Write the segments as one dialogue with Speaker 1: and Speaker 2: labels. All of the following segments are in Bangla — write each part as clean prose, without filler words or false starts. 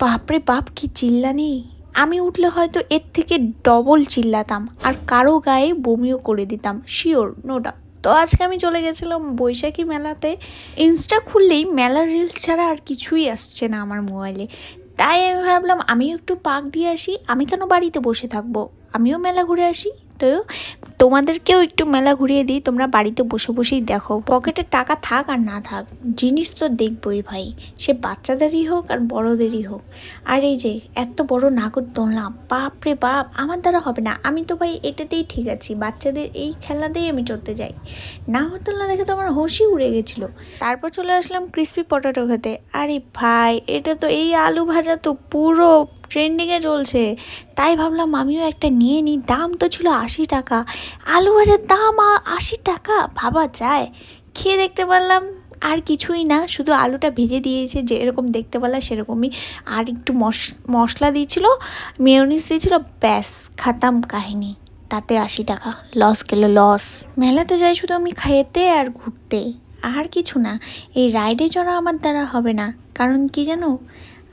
Speaker 1: বাপরে বাপ কি চিল্লানি! আমি উঠলে হয়তো এর থেকে ডবল চিল্লাতাম আর কারো গায়ে বমিও করে দিতাম, শিওর, নো ডাউট। তো আজকে আমি চলে গেছিলাম বৈশাখী মেলাতে। ইনস্টা খুললেই মেলার রিলস ছাড়া আর কিছুই আসছে না আমার মোবাইলে। তাই আমি ভাবলাম আমিও একটু পাক দিয়ে আসি, আমি কেন বাড়িতে বসে থাকবো, আমিও মেলা ঘুরে আসি। তো তোমাদেরকেও একটু মেলা ঘুরিয়ে দিই, তোমরা বাড়িতে বসে বসেই দেখো। পকেটে টাকা থাক আর না থাক, জিনিস তো দেখবই ভাই, সে বাচ্চাদেরই হোক আর বড়দেরই হোক। আর এই যে এত বড় নাগরদোলনা, বাপ রে বাপ, আমার দ্বারা হবে না। আমি তো ভাই এটাতেই ঠিক আছি, বাচ্চাদের এই খেলনাতেই আমি চড়তে যাই। নাগরদোলনা দেখে তো আমার হোশই উড়ে গেছিলো। তারপর চলে আসলাম ক্রিসপি পটেটো খেতে। আরে ভাই, এটা তো এই আলু ভাজা তো পুরো ট্রেন্ডিংয়ে চলছে, তাই ভাবলাম আমিও একটা নিয়ে নিই। দাম তো ছিল 80 টাকা, আলু ভাজার দাম 80 টাকা, ভাবা যায়। খেয়ে দেখতে পারলাম আর কিছুই না, শুধু আলুটা ভেজে দিয়েছে, যেরকম দেখতে পারলাম সেরকমই। আর একটু মশলা দিয়েছিল, মেয়োনিজ দিয়েছিল, ব্যাস খাতাম কাহিনি। তাতে 80 টাকা লস গেল, লস। মেলাতে যাই শুধু আমি খেতে আর ঘুরতে, আর কিছু না। এই রাইডে চড়া আমার দ্বারা হবে না, কারণ কি জানো,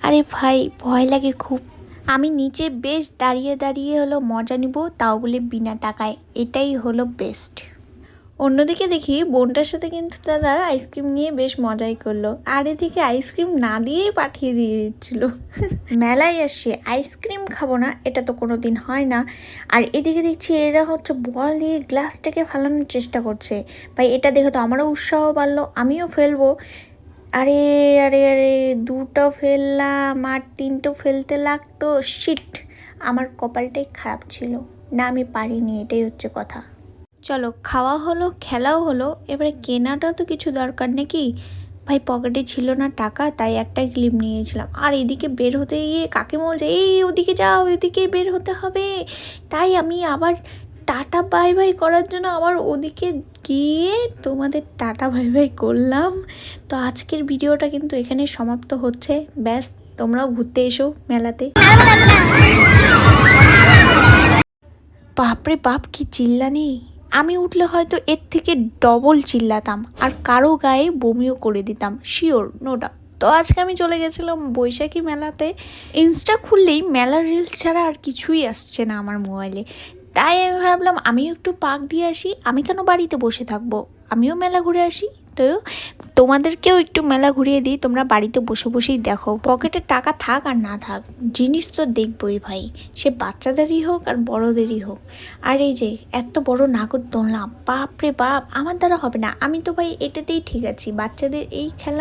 Speaker 1: আরে ভাই ভয় লাগে খুব। আমি নিচে বেশ দাঁড়িয়ে দাঁড়িয়ে হলো মজা নিব, তাও বলে বিনা টাকায়, এটাই হলো বেস্ট। অন্যদিকে দেখি বোনটার সাথে কিন্তু দাদা আইসক্রিম নিয়ে বেশ মজাই করলো, আর এদিকে আইসক্রিম না দিয়েই পাঠিয়ে দিয়ে দিচ্ছিল। মেলায় আসছে আইসক্রিম খাবো না, এটা তো কোনো দিন হয় না। আর এদিকে দেখছি এরা হচ্ছে বল দিয়ে গ্লাসটাকে ফেলানোর চেষ্টা করছে। ভাই এটা দেখে তো আমারও উৎসাহ বাড়লো, আমিও ফেলবো। আরে আরে আরে, দুটো ফেললাম আর তিনটো ফেলতে লাগতো, শিট। আমার কপালটাই খারাপ ছিল, না আমি পারিনি, এটাই হচ্ছে কথা। চলো খাওয়া হলো, খেলাও হলো, এবারে কেনাটা তো কিছু দরকার নাকি। ভাই পকেটে ছিল না টাকা, তাই একটা ক্লিপ নিয়েছিলাম। আর এদিকে বের হতে গিয়ে কাকে বলছে, এই ওদিকে যাও, ওদিকে বের হতে হবে। তাই আমি আবার টাটা বাই বাই করার জন্য আবার ওদিকে গিয়ে তোমাদের টাটা বাই বাই করলাম। তো আজকের ভিডিওটা কিন্তু এখানে সমাপ্ত হচ্ছে। ব্যাস, তোমরাও ঘুরতে এসো মেলাতে। বাপরে বাপ কি চিল্লানি! আমি উঠলে হয়তো এর থেকে ডবল চিল্লাতাম আর কারো গায়ে বমিও করে দিতাম, শিওর, নো ডাউট। তো আজকে আমি চলে গেছিলাম বৈশাখী মেলাতে। ইনস্টা খুললেই মেলার রিলস ছাড়া আর কিছুই আসছে না আমার মোবাইলে। তাই আমি ভাবলাম আমিও একটু পাক দিয়ে আসি, আমি কেন বাড়িতে বসে থাকবো, আমিও মেলা ঘুরে আসি। তো তোমাদেরকেও একটু মেলা ঘুরিয়ে দিই, তোমরা বাড়িতে বসে বসেই দেখো। পকেটে টাকা থাক আর না থাক, জিনিস তো দেখবই ভাই, সে বাচ্চাদেরই হোক আর বড়দেরই হোক। আর এই যে এত বড় নাগরদোলনা, বাপ রে বাপ, আমার দ্বারা হবে না। আমি তো ভাই এটাতেই ঠিক আছি, বাচ্চাদের এই খেলনা